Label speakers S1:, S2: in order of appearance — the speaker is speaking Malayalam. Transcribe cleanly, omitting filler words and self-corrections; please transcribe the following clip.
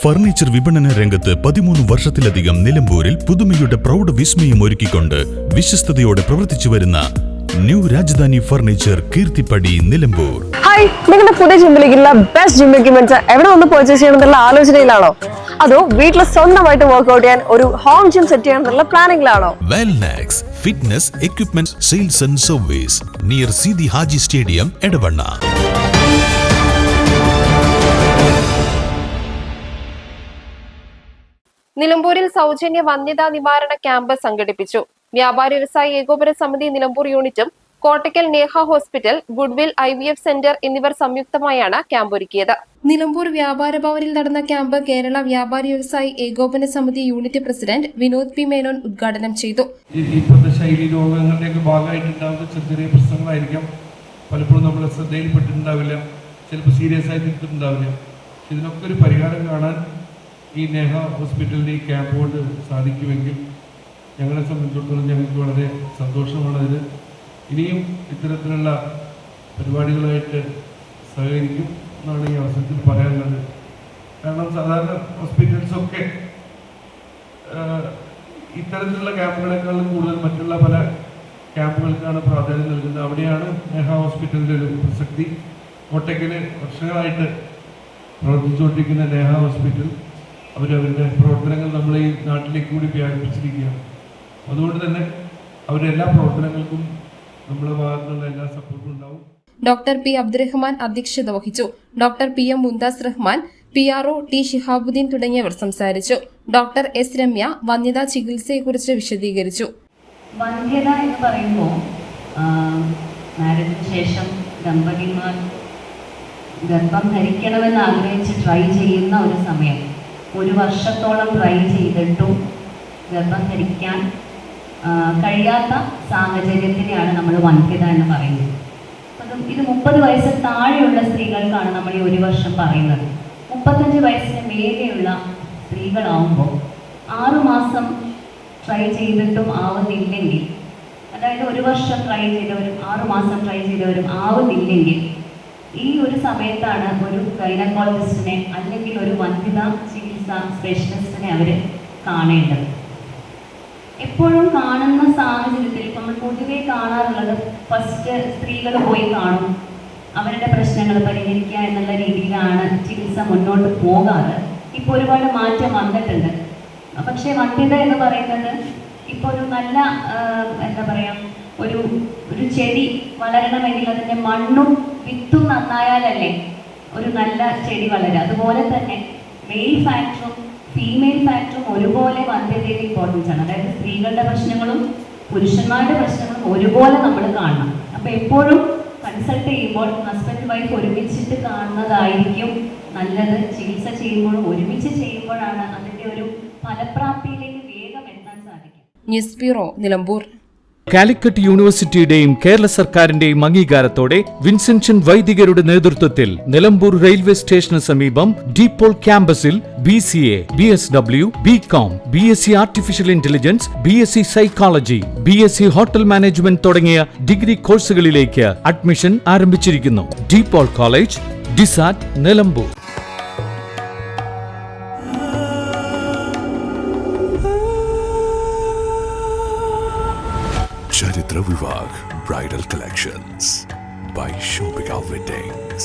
S1: ഫർണിച്ചർ വിപണന രംഗത്ത് 13 വർഷത്തിലധികം നിലമ്പൂരിൽ പുതുമയുടെ പ്രൗഢ വിസ്മയം ഒരുക്കിക്കൊണ്ട് വിശ്വസ്തയോടെ പ്രവർത്തിച്ചു വരുന്ന new Rajadhani furniture Keerthippadi Nilambur.
S2: Hi, നിങ്ങളുടെ പുതിയ ജിമ്മിലേക്കുള്ള ബെസ്റ്റ് ജിം എക്യുപ്മെന്റ്സ് എവിടെ വന്ന് പർച്ചേസ് ചെയ്യണമെന്നുള്ള ആലോചനയിലാണോ? അതോ വീട്ടിൽ സ്വന്തമായിട്ട് വർക്ക്ഔട്ട് ചെയ്യാൻ ഒരു ഹോം ജിം സെറ്റ് ചെയ്യാനുള്ള പ്ലാനിംഗിലാണോ?
S1: Wellnex fitness equipment sales and service near Sidi Haji stadium Edavanna.
S3: നിലമ്പൂരിൽ സൗജന്യ വന്ധ്യതാ നിവാരണ ക്യാമ്പ് സംഘടിപ്പിച്ചു. വ്യാപാരി വ്യവസായി ഏകോപന സമിതി നിലമ്പൂർ യൂണിറ്റും Kottakkal Neha hospital, goodwill IVF centre എന്നിവർ സംയുക്തമായാണ് ക്യാമ്പ് ഒരുക്കിയത്. നിലമ്പൂർ വ്യാപാര ഭവനിൽ നടന്ന ക്യാമ്പ് കേരള വ്യാപാരി വ്യവസായി ഏകോപന സമിതി unit president Vinod P Menon ഉദ്ഘാടനം ചെയ്തു.
S4: ഇപ്പോഴത്തെ ശൈലി രോഗങ്ങളുടെയൊക്കെ ഭാഗമായിട്ടുണ്ടാകുന്ന ചെറിയ പ്രശ്നങ്ങളായിരിക്കാം പലപ്പോഴും നമ്മൾ ശ്രദ്ധയിൽപ്പെട്ടിട്ടുണ്ടാവില്ല, ചിലപ്പോൾ സീരിയസ് ആയി നിൽക്കുന്നുണ്ടാവില്ല. ഇതിനൊക്കെ ഒരു പരിഹാരം കാണാൻ ഈ നേഹ ഹോസ്പിറ്റലിൻ്റെ ഈ ക്യാമ്പ് കൊണ്ട് സാധിക്കുമെങ്കിൽ ഞങ്ങളെ സംബന്ധിച്ചിടത്തോളം ഞങ്ങൾക്ക് വളരെ സന്തോഷമാണ്. അതിന് ഇനിയും ഇത്തരത്തിലുള്ള പരിപാടികളായിട്ട് സഹകരിക്കും എന്നാണ് ഈ അവസരത്തിൽ പറയാനുള്ളത്. കാരണം സാധാരണ ഹോസ്പിറ്റൽസൊക്കെ ഇത്തരത്തിലുള്ള ക്യാമ്പുകളെക്കാളും കൂടുതൽ മറ്റുള്ള പല ക്യാമ്പുകൾക്കാണ് പ്രാധാന്യം നൽകുന്നത്. അവിടെയാണ് നേഹ ഹോസ്പിറ്റലിൻ്റെ ഒരു പ്രസക്തി. കോട്ടയ്ക്കൽ വർഷങ്ങളായിട്ട് പ്രവർത്തിച്ചുകൊണ്ടിരിക്കുന്ന നേഹ ഹോസ്പിറ്റൽ അവരവരുടെ പ്രവർത്തനങ്ങൾ നമ്മളെ ഈ നാട്ടിലേക്ക് കൂടി വ്യാപിപ്പിച്ചിരിക്കുകയാണ്. അതുകൊണ്ട് തന്നെ അവരുടെ എല്ലാ പ്രവർത്തനങ്ങൾക്കും നമ്മുടെ ഭാഗത്തുനിന്നുള്ള എല്ലാ സപ്പോർട്ടും ഉണ്ടാവും.
S3: ഡോക്ടർ പി അബ്ദുറഹ്മാൻ അധ്യക്ഷത വഹിച്ചു. Doctor PM Mumtaz Rahman, PRO T Shihabuddeen തുടങ്ങിയവർ സംസാരിച്ചു. ഡോക്ടർ S രമ്യ വന്ധ്യതാ ചികിത്സയെക്കുറിച്ച് വിശദീകരിച്ചു.
S5: വന്ധ്യത എന്ന് പറയുമ്പോൾ മാരേജിന് ശേഷം ദമ്പതിമാർ ഗർഭം ധരിക്കണമെന്ന് ആഗ്രഹിച്ച് ട്രൈ ചെയ്യുന്ന ഒരു സമയം. 1 വർഷത്തോളം ട്രൈ ചെയ്തിട്ടും ഗർഭം ധരിക്കാൻ കഴിയാത്ത സാഹചര്യത്തിനെയാണ് നമ്മൾ വന്ധ്യത എന്ന് പറയുന്നത്. ഇത് 30 വയസ്സിൽ താഴെയുള്ള സ്ത്രീകൾക്കാണ് നമ്മൾ ഈ 1 വർഷം പറയുന്നത്. 35 വയസ്സിന് മേലെയുള്ള സ്ത്രീകളാവുമ്പോൾ 6 മാസം ട്രൈ ചെയ്തിട്ടും ആവുന്നില്ലെങ്കിൽ, അതായത് 1 വർഷം ട്രൈ ചെയ്തവരും 6 മാസം ട്രൈ ചെയ്തവരും ആവുന്നില്ലെങ്കിൽ ഈ ഒരു സമയത്താണ് ഒരു ഗൈനക്കോളജിസ്റ്റിനെ അല്ലെങ്കിൽ ഒരു വന്ധ്യതാ ചികിത്സാ സ്പെഷ്യലിസ്റ്റിനെ അവർ കാണേണ്ടത്. എപ്പോഴും കാണുന്ന സാഹചര്യത്തിൽ നമ്മൾ പൊതുവെ കാണാറുള്ളത് ഫസ്റ്റ് സ്ത്രീകൾ പോയി കാണും, അവരുടെ പ്രശ്നങ്ങൾ പരിഹരിക്കുക എന്നുള്ള രീതിയിലാണ് ചികിത്സ മുന്നോട്ട് പോകാറ്. ഇപ്പോൾ ഒരുപാട് മാറ്റം വന്നിട്ടുണ്ട്. പക്ഷേ വന്ധ്യത എന്ന് പറയുന്നത് ഇപ്പോൾ ഒരു നല്ല എന്താ പറയുക, ഒരു ചെടി വളരണമെങ്കിൽ അതിൻ്റെ മണ്ണും വിത്തും നന്നായാലല്ലേ ഒരു നല്ല ചെടി വളരുക. അതുപോലെ തന്നെ മെയിൽ ഫാക്ടറും ഫീമെയിൽ ഫാക്ടറും ഒരുപോലെ വന്ധ്യതയിൽ ഇമ്പോർട്ടൻസ് ആണ്. അതായത് സ്ത്രീകളുടെ പ്രശ്നങ്ങളും പുരുഷന്മാരുടെ പ്രശ്നങ്ങളും ഒരുപോലെ നമ്മൾ കാണണം. അപ്പോൾ എപ്പോഴും കൺസൾട്ട് ചെയ്യുമ്പോൾ ഹസ്ബൻഡ് വൈഫ് ഒരുമിച്ചിട്ട് കാണുന്നതായിരിക്കും നല്ലത്. ചികിത്സ ചെയ്യുമ്പോഴും ഒരുമിച്ച് ചെയ്യുമ്പോഴാണ് അതിൻ്റെ ഒരു ഫലപ്രാപ്തിയിലേക്ക് വേഗം എത്താൻ സാധിക്കും.
S3: News bureau, Nilambur.
S6: കാലിക്കറ്റ് യൂണിവേഴ്സിറ്റിയുടെയും കേരള സർക്കാരിന്റെയും അംഗീകാരത്തോടെ വിൻസെൻഷൻ വൈദികരുടെ നേതൃത്വത്തിൽ നിലമ്പൂർ റെയിൽവേ സ്റ്റേഷന് സമീപം ഡീപോൾ ക്യാമ്പസിൽ BCA, BSW, BCom, BSc artificial intelligence, BSc psychology, BSc hotel management തുടങ്ങിയ ഡിഗ്രി കോഴ്സുകളിലേക്ക് അഡ്മിഷൻ ആരംഭിച്ചിരിക്കുന്നു. DePaul college, DISAT, Nilambur.
S7: Charitra Vivag Bridal Collections by Shobhika Weddings.